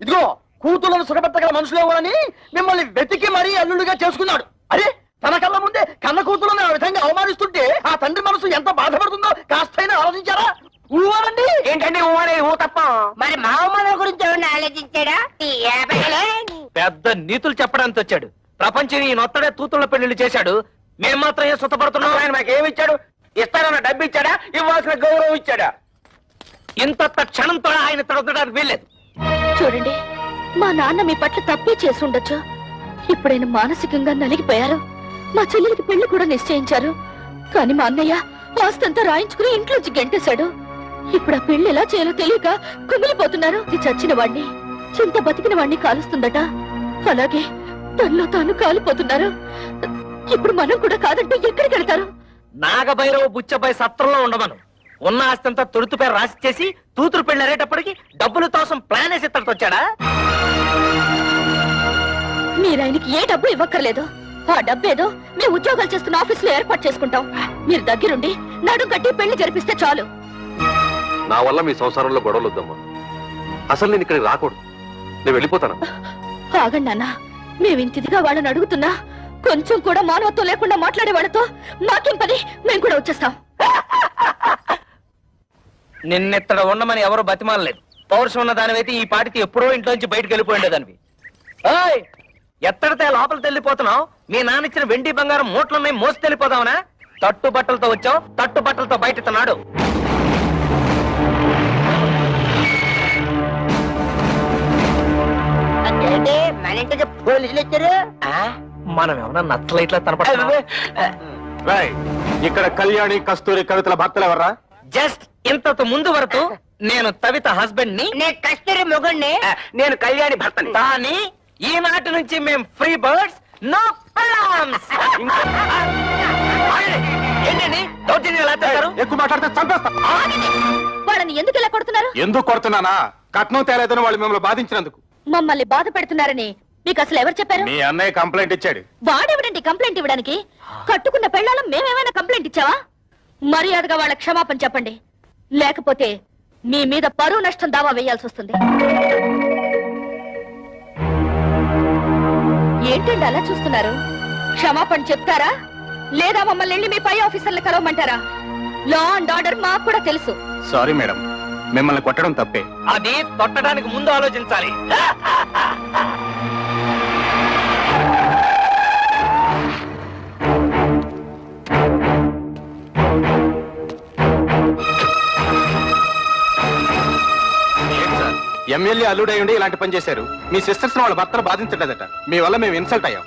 ఇదిగో, కూతుళ్ళను సుఖపెట్టగల మనుషులేమోనని మిమ్మల్ని వెతికి మరీ అల్లుడిగా చేసుకున్నాడు. అరే, తన కళ్ళ ముందే కన్న కూతుళ్ళని ఆ విధంగా అవమానిస్తుంటే ఆ తండ్రి మనసు ఎంత బాధపడుతుందో కాస్తైనా ఆలోచించారా? ఊవాలండి.
ఏంటండి ఊవనే ఊ తప్ప?
మరి మా అమ్మ గురించి ఎవరిని ఆలోచించాడా?
పెద్ద నీతులు చెప్పడానికి వచ్చాడు. ప్రపంచం ఈ నొత్తడే తూతుళ్ళ పెళ్లిళ్ళు చేశాడు. మేము మాత్రం ఏం సుఖపడుతున్నాం? ఆయన మాకేమిచ్చాడు? ఇస్తానన్న డబ్బు ఇచ్చాడా? ఇవ్వాల్సిన గౌరవం ఇచ్చాడా? ఇంత క్షణంతో ఆయన తడవడానికి వీల్లేదు.
చూడండి, మా నాన్న మీ పట్ల తప్పే చేసి ఉండొచ్చు. ఇప్పుడైనా మానసికంగా నలిగిపోయారు. మా చెల్లెలికి పెళ్లి కూడా నిశ్చయించారు. కానీ మా అన్నయ్య ఆస్తంతా రాయించుకుని ఇంట్లోంచి గెంటేశాడు. ఇప్పుడు ఆ పెళ్లి ఎలా చేయాలో తెలియక కుమిలిపోతున్నారు. ఇది చచ్చిన వాణ్ణి, చింత బతికిన వాణ్ణి కాలుస్తుందట. అలాగే తనలో తాను కాలిపోతున్నారు. ఇప్పుడు మనం కూడా కాదంటే ఎక్కడికి వెళ్తారు?
నాగభైరవ బుచ్చబాయి సత్రంలో ఉండమను. ఉన్న ఆస్తంతా తొడుతు పేరు రాసిచ్చేసి తూతురు పెళ్లి అరేటప్పటికి డబ్బుల కోసం ప్లాన్ వేసి ఇక్కడికి వచ్చాడా?
మీరాయనకి ఏ డబ్బు ఇవ్వక్కర్లేదు. ఆ డబ్బేదో మేము ఉద్యోగాలు చేస్తున్న ఆఫీసులో ఏర్పాటు చేసుకుంటాం. మీరు దగ్గరుండి నడు కట్టి పెళ్లి జరిపిస్తే చాలు.
నా వల్ల మీ సంసారంలో గొడవలు వద్దమ్మా. అసలు నేను ఇక్కడికి రాకూడదు. నేను వెళ్ళిపోతాను.
ఆగండి నాన్న, మేమింతిదిగా వాళ్ళని అడుగుతున్నా కొంచెం కూడా మానవత్వం లేకుండా మాట్లాడే వాళ్ళతో మాకేం పని? మేము కూడా వచ్చేస్తాం.
నిన్నెత్తడ ఉండమని ఎవరు బతిమాలలేదు. పౌరుషం ఉన్న దానివైతే ఈ పాటికి ఎప్పుడో ఇంట్లోంచి బయటకు వెళ్ళిపోయిండేదానివి. ఎత్తడితే లోపలికి వెళ్ళిపోతున్నావు? మీ నాన్న ఇచ్చిన వెండి బంగారం మూట్లున్నాయి, మోసి వెళ్ళిపోదావునా? తట్టు బట్టలతో వచ్చావు, తట్టు బట్టలతో బయట నాడు.
మన ఇంటికి పోలీసులు వచ్చారు.
మనం ఏమన్నా నచ్చలైట్లా కనపడుతున్నావా?
ఇక్కడ కళ్యాణి కస్తూరి కవితల భక్తులు ఎవర్రా?
జస్ట్ ఇంతకు ముందు వరకు నేను కవిత హస్బెండ్ ని,
నేను కస్తూరి మొగుణ్ణి.
నేను కళ్యాణి భర్తని. కానీ ఈనాటి నుంచి మేము ఫ్రీ బర్డ్స్, నో ప్రాబ్లమ్స్. ఏంటండి దౌర్జన్యం ఎలా చేస్తారు?
ఎక్కువ మాట్లాడితే చంపేస్తా.
వాళ్ళని ఎందుకు ఇలా కొడుతున్నారు?
ఎందుకు కొడుతున్నానా? కట్నం తేలేదని వాళ్ళు మిమ్మల్ని బాధించినందుకు.
మమ్మల్ని బాధ పెడుతున్నారని మీకు అసలు ఎవరు చెప్పారు?
మీ అన్నయ్య కంప్లైంట్ ఇచ్చాడు.
వాడెవడండి కంప్లైంట్ ఇవ్వడానికి? కట్టుకున్న పెళ్ళాలం మేమేమైనా కంప్లైంట్ ఇచ్చావా? మర్యాదగా వాళ్ళ క్షమాపణ చెప్పండి, లేకపోతే మీ మీద పరువు నష్టం దావా వేయాల్సి వస్తుంది. ఏంటండి అలా చూస్తున్నారు? క్షమాపణ చెప్తారా లేదా మమ్మల్ని వెళ్ళి మీ పై ఆఫీసర్లు కలవమంటారా? లా అండ్ ఆర్డర్ మాకు కూడా తెలుసు.
సారీ మేడం, మిమ్మల్ని కొట్టడం తప్పే.
అది కొట్టడానికి ముందు ఆలోచించాలి.
ఎమ్మెల్యే అల్లుడై ఉండి ఇలాంటి పని చేశారు. మీ సిస్టర్స్ వాళ్ళ భర్తలు బాధించలేదట. మీ వల్ల మేము ఇన్సల్ట్ అయ్యాం.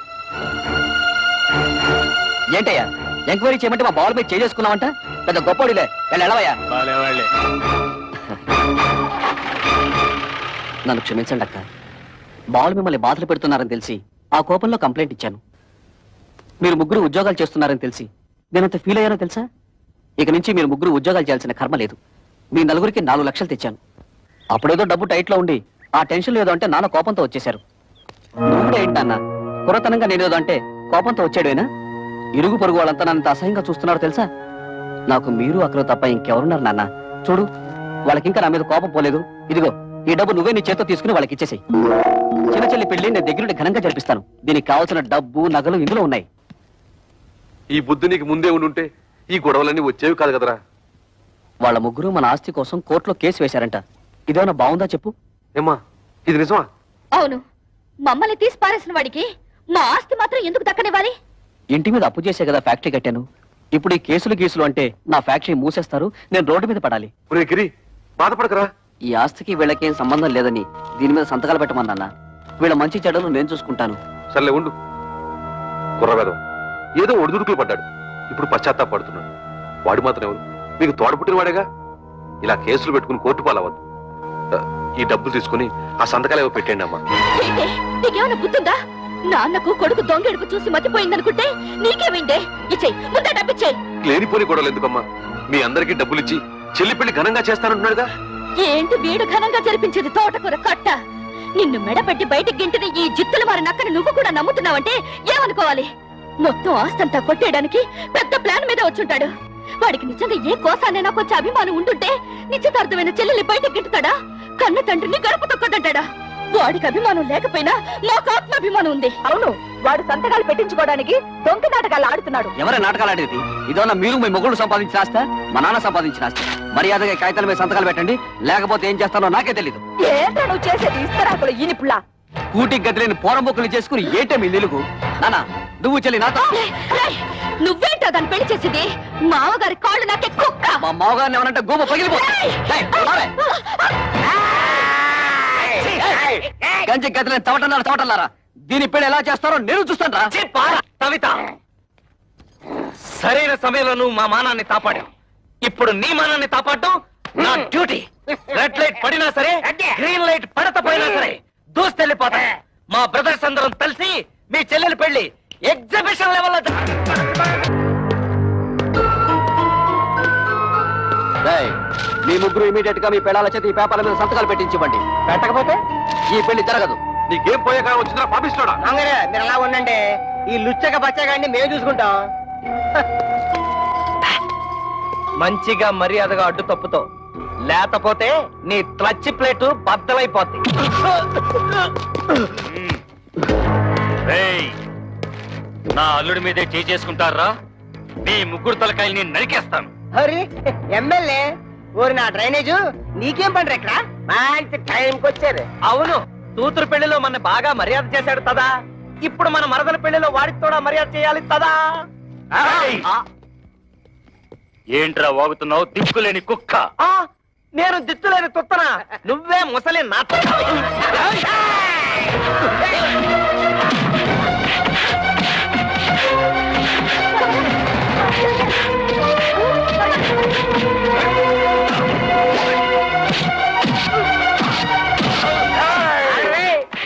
ఏంటయ్యా ఎంక్వైరీ చేయమంటే మా బాల్ మీద చేసుకున్నావంట? పెద్ద గొప్పడిలే, వెళ్ళవయ్యా. నన్ను క్షమించండి అక్క. బాల్ మిమ్మల్ని బాధలు పెడుతున్నారని తెలిసి ఆ కోపంలో కంప్లైంట్ ఇచ్చాను. మీరు ముగ్గురు ఉద్యోగాలు చేస్తున్నారని తెలిసి నేనంత ఫీల్ అయ్యానో తెలుసా? ఇక నుంచి మీరు ముగ్గురు ఉద్యోగాలు చేయాల్సిన కర్మ లేదు. మీ నలుగురికి 4 లక్షలు తెచ్చాను. అప్పుడేదో డబ్బు టైట్ లో ఉండి ఆ టెన్షన్ ఏదో అంటే నాన్న కోపంతో వచ్చేశారు. నువ్వు కూడా ఏంటన్నా కురతనంగా నేనేదో అంటే కోపంతో వచ్చాడేనా? ఇరుగు పొరుగు వాళ్ళంతా నన్ను అసహ్యంగా చూస్తున్నారు తెలుసా? నాకు మీరు అక్కడ తప్ప ఇంకెవరున్నారు నాన్న? చూడు, వాళ్ళకింకా నా మీద కోపం పోలేదు. ఇదిగో ఈ డబ్బు నువ్వే నీ చేత్తో తీసుకుని వాళ్ళకి ఇచ్చేసేయి. చిన్న చెల్లి పెళ్లి నేను దగ్గర నుండి ఘనంగా జరిపిస్తాను. దీనికి కావాల్సిన డబ్బు నగలు ఇందులో ఉన్నాయి.
ఈ బుద్ధి నీకు ముందే ఉండుంటే ఈ గొడవలన్నీ వచ్చేవి కాదు కదరా.
వాళ్ళ ముగ్గురు మన ఆస్తి కోసం కోర్టులో కేసు వేశారంట. ఇదేమన్నా బాగుందా చెప్పు?
ఏమ్మా, ఇది నిజమా?
అవును. మమ్మల్ని తీసి పారేసిన వాడికి మా ఆస్తి మాత్రం ఎందుకు దక్కనివ్వాలి?
ఇంటి మీద అప్పు చేసే కదా ఫ్యాక్టరీ కట్టాను. ఇప్పుడు ఈ కేసులు అంటే నా ఫ్యాక్టరీ మూసేస్తారు, నేను రోడ్డు మీద పడాలి.
గిరి, బాధపడకరా.
ఈ ఆస్తికి వీళ్ళకేం సంబంధం లేదని దీని మీద సంతకాలు పెట్టమన్నా. వీళ్ళ మంచి చెడ్డలు నేను చూసుకుంటాను.
సర్లే ఉండు. కుర్రవేదం ఏదో ఒడిదుడుకులు పడ్డాడు, ఇప్పుడు పశ్చాత్తాపడుతున్నాడు. వాడు మాత్రం ఎవరు? మీకు తోడపుట్టిన వాడేగా. ఇలా కేసులు పెట్టుకుని కోర్టు పాలవద్దు. ఈ డబ్బులు తీసుకుని ఆ సంతకాలు ఏవో పెట్టండి అమ్మా.
నీకేమైనా గుర్తుందా? నాన్నకు కొడుకు దొంగెడుపు చూసి మతిపోయిందనుకుంటే నీకేమైందే? ఇచ్చేయి, ముందే డబ్బిచ్చేయి.
లేనిపోని గొడవలు ఎందుకమ్మా? మీ అందరికీ డబ్బులు ఇచ్చి చెల్లి పెళ్లి ఘనంగా చేస్తానంటున్నాడుగా.
ఏంటి వీడు ఘనంగా జరిపించేది? తోటకూర కట్ట. నిన్ను మెడపెట్టి బయటికి గింటిన ఈ జిత్తుల వారి నక్కని నువ్వు కూడా నమ్ముతున్నావంటే ఏమనుకోవాలి? మొత్తం ఆస్తంతా కొట్టేయడానికి పెద్ద ప్లాన్ మీద వచ్చుంటాడు. వాడికి నిజంగా ఏ కోసానైనా కొంచెం అభిమానం ఉంటుంటే నిశ్చితార్థమైన చెల్లెల్ని బయటకు గింటుతాడా? కన్న తండ్రిని గడప తొక్కదంటాడా? వాడికి అభిమానం లేకపోయినా నాకు ఆత్మాభిమానం ఉంది. అవును, వాడు సంతకాలు పెట్టించుకోవడానికి దొంగ నాటకాలు ఆడుతున్నాడు.
ఎవరే నాటకాలు ఆడేది? ఇదన్నా మీరు మీ మొగుడు సంపాదించిన ఆస్తా, మా నాన్న సంపాదించిన ఆస్తి? మర్యాదగా కాగితాల మీద సంతకాలు పెట్టండి, లేకపోతే ఏం చేస్తానో నాకే తెలీదు.
ఏంటో నువ్వు చేసేది? ఇస్తరాకులు ఈనిపుల్లా.
కూటికి గదిలేని పోరంబొక్కులు చేసుకుని ఏంటే మీ నిలుగు? నానా నువ్వు చెల్లి నాతో.
నువ్వేంటో దాన్ని పెళ్లి చేసేది? మామగారి కాళ్ళు నాకే కుక్క.
మా మామగారిని ఏమనంటే గోమ పగిలిపోతుంది. గంజి గదిలేని తవటన్నారా? దీని పెళ్లి ఎలా చేస్తారో నేను చూస్తాను రా.
కవిత, సరైన సమయంలో నువ్వు మా మానాన్ని కాపాడావు. ఇప్పుడు నీ మానాన్ని కాపాడటం నా డ్యూటీ. రెడ్ లైట్ పడినా సరే, గ్రీన్ లైట్ పడకపోయినా సరే దూస్తెళ్ళిపోతా. మా బ్రదర్స్ అందరం కలిసి మీ చెల్లెలి పెళ్లి ఎగ్జిబిషన్ లెవెల్లో.
మీ ముగ్గురు ఇమీడియట్ గా మీ పెళ్ళాల చేతి ఈ పేపర్ల మీద సంతకాలు పెట్టించివ్వండి. పెట్టకపోతే ఈ పెళ్లి జరగదు.
నీకేం పోయాక వచ్చిందా పంపిస్తాడా?
మీరు ఎలా ఉండండి, ఈ లుచ్చక బచ్చగాడిని మేము చూసుకుంటాం.
మంచిగా మర్యాదగా అడ్డు తప్పుతో, లేకపోతే నీ క్లచ్ ప్లేటు బద్దలైపోద్ది. నా అల్లుడి మీదే చేసుకుంటారా? మీ ముగ్గురు తలకాయల్ని నరికేస్తాను.
హరి ఎమ్మెల్యే ఊరి నా డ్రైనేజు నీకేం పండ్రు ఇక్కడ? మంచి టైంకి వచ్చారు.
అవును, కూతురు పెళ్లిలో మన బాగా మర్యాద చేశాడు కదా. ఇప్పుడు మన మరదల పెళ్లిలో వాడికి కూడా మర్యాద చేయాలి కదా. ఏంట్రా వాగుతున్నావు దిక్కులేని కుక్క? నేను దిక్కులేని తుత్తనా? నువ్వే ముసలి నాట.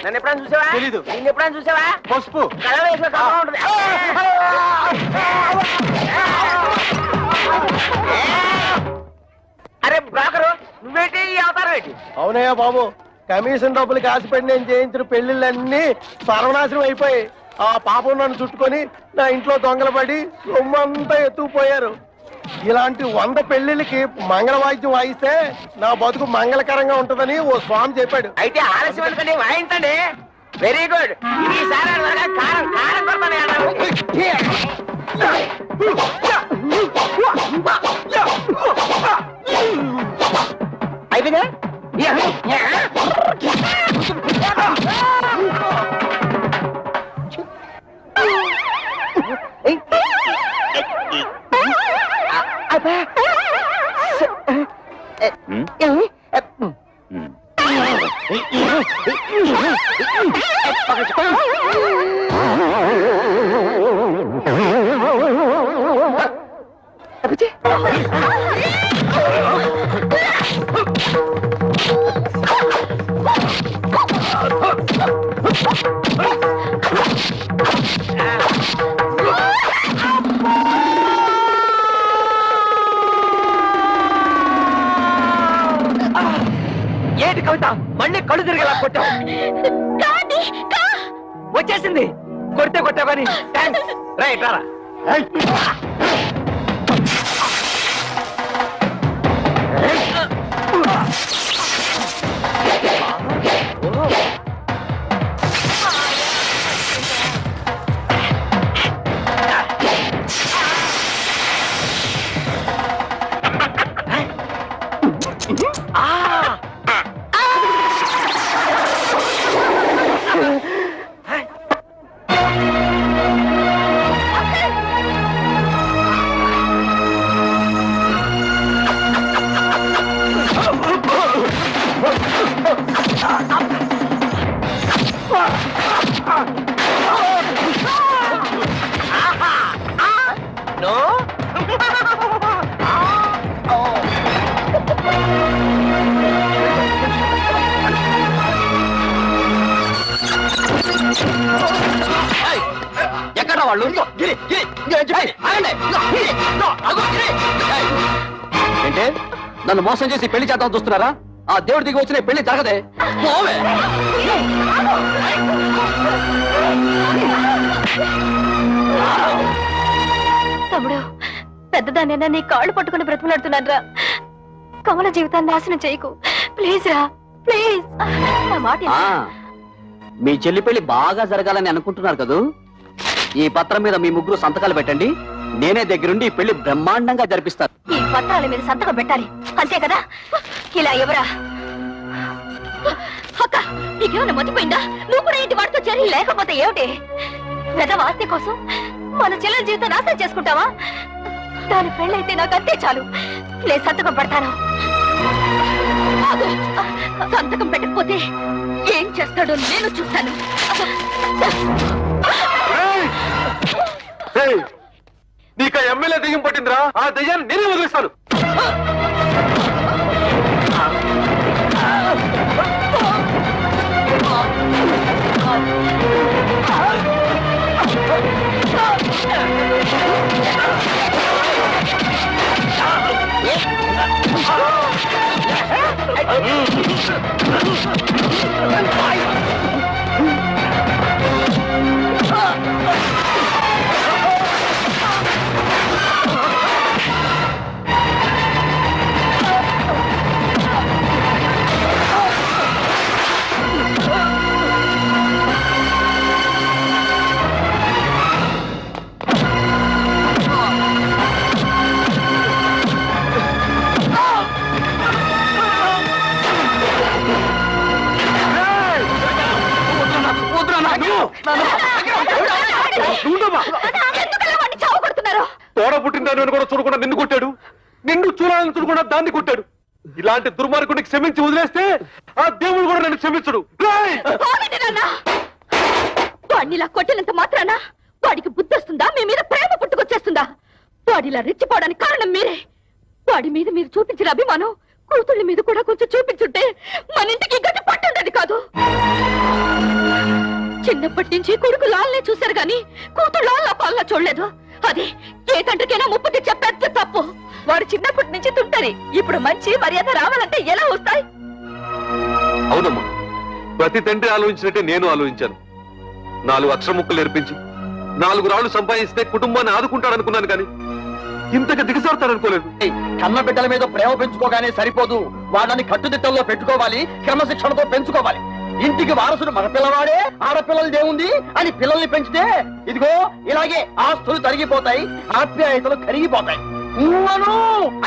నన్ను ఎప్పుడైనా చూసావా? తెలీదు. నిన్ను ఎప్పుడైనా చూసావా? పసుపు కళ వేసిన ఉంటుంది. అరే బ్రోకరు, నువ్వేంటి ఈ అవతారం ఏంటి?
అవునయ్యా బాబు, కమిషన్ డబ్బులు కాసిపెట్టి నేను చేయించిన పెళ్లిళ్ళన్నీ సర్వనాశనం అయిపోయి ఆ పాపం నన్ను చుట్టుకొని నా ఇంట్లో దొంగలు పడి సొమ్మంతా ఎత్తుకుపోయారు. ఇలాంటి 100 పెళ్లిళ్ళకి మంగళ వాయిద్యం వాయిస్తే నా బతుకు మంగళకరంగా ఉంటుందని ఓ స్వామి చెప్పాడు.
అయితే ఆలస్యం ఎందుకండి, వాయించండి.
Very good. ఈసారి కారం కారం అయిపోయిందా? ఏంటి కవిత మళ్ళీ కళ్ళు తిరిగేలా కొట్టావు? వచ్చేసింది. కొడితే కొట్టావు కానీ థ్యాంక్స్. రైట్ రారా. ఎక్కడ వాళ్ళు? ఏంటే నన్ను మోసం చేసి పెళ్లి చేద్దాం చూస్తున్నారా? ఆ దేవుడి దిగి వచ్చిన పెళ్లి జరగదే.
తమ్ముడు, పెద్దదాన్నైనా నీ కాళ్ళు పట్టుకుని బ్రతుకులాడుతున్నాను రా. కమల జీవితాన్ని నాశనం చేయకు ప్లీజ్ రా, ప్లీజ్. నా మాట
మీ చెల్లి పెళ్లి బాగా జరగాలని అనుకుంటున్నారు కదూ? ఈ పత్రం మీద మీ ముగ్గురు సంతకాలు పెట్టండి. నేనే దగ్గరుండి ఈ పెళ్లి బ్రహ్మాండంగా జరిపిస్తాను.
ఈ పత్రాల మీద సంతకం పెట్టాలి అంతే కదా? ఇలా ఎవరా? అక్క, నీకేమైనా మర్చిపోయిందా? నువ్వు కూడా ఇంటి వాడితో చేరి లేకపోతే ఏమిటి? పెద్ద ఆస్తి కోసం మన చెల్లెల జీవితం నాశనం చేసుకుంటావా? దాని పెళ్ళైతే నాకు అంతే చాలు. నేను సంతకం పెడతాను. సంతకం పెట్టకపోతే ఏం చేస్తాడో నేను చూస్తాను.
నీకు ఎమ్మెల్యే దెయ్యం పట్టిందిరా. ఆ దెయ్యాన్ని నేనే వదిలేస్తాను. తోడ పుట్టిందని కూడా చూడకుండా నిన్ను కొట్టాడు. నిన్ను చూడాలని చూడకుండా దాన్ని కొట్టాడు. ఇలాంటి దుర్మార్గుడికి క్షమించి వదిలేస్తే ఆ దేవుడు కూడా నన్ను క్షమించడు.
వాడినిలా కొట్టినంత మాత్రాన వాడికి బుద్ధి వస్తుందా? మీ మీద ప్రేమ పుట్టుకొచ్చేస్తుందా? వాడిలా రెచ్చిపోవడానికి కారణం మీరే. వాడి మీద మీరు చూపించిన అభిమానం కూతుళ్ళ మీద కూడా కొంచెం చూపించుంటే మన ఇంటికి గట్టి పట్టుండేది కాదు. చిన్నప్పటి నుంచి కొడుకు లాల్నే చూశారు గాని కూతురు లాల్లా పాల్లా చూడలేదు. అది ఏ తండ్రికైనా ముప్పు తెచ్చే పెద్ద తప్పు. వాడు చిన్నప్పటి నుంచి తుంటరి. ఇప్పుడు మంచి మర్యాద రావాలంటే ఎలా వస్తాయి?
అవునమ్మా, ప్రతి తండ్రి ఆలోచించినట్టే నేను ఆలోచించాను. 4 అక్షర ముక్కలు నేర్పించి 4 రాళ్లు సంపాదిస్తే కుటుంబాన్ని ఆదుకుంటాడనుకున్నాను కానీ ఇంతగా దిగజారుతాడనుకోలేదు.
కన్న బిడ్డల మీద ప్రేమ పెంచుకోగానే సరిపోదు. వాళ్ళని కట్టుదిట్టంలో పెట్టుకోవాలి, క్రమశిక్షణతో పెంచుకోవాలి.
ఇంటికి వారసుడు మగ పిల్లవాడే ఆడపిల్లలదేముంది అని పిల్లల్ని పెంచితే ఇదిగో ఇలాగే ఆస్తులు తరిగిపోతాయి, ఆప్యాయతలు కరిగిపోతాయి. ఊహను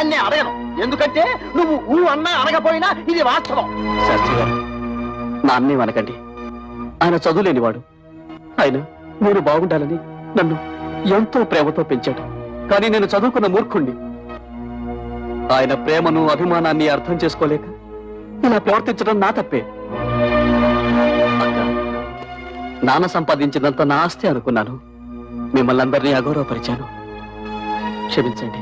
అన్నీ అడగను, ఎందుకంటే నువ్వు ఊ అన్నా అనకపోయినా ఇది వాస్తవం.
శాస్త్రి గారు, నా అన్నీ అనకండి. ఆయన చదువులేనివాడు. ఆయన నేను బాగుండాలని నన్ను ఎంతో ప్రేమతో పెంచాడు. కానీ నేను చదువుకున్న మూర్ఖుణ్ణి. ఆయన ప్రేమను అభిమానాన్ని అర్థం చేసుకోలేక ఇలా ప్రవర్తించడం నా తప్పే. నాన్న సంపాదించినంత నా ఆస్తి అనుకున్నాను. మిమ్మల్ని అందరినీ అగౌరవపరిచాను. క్షమించండి.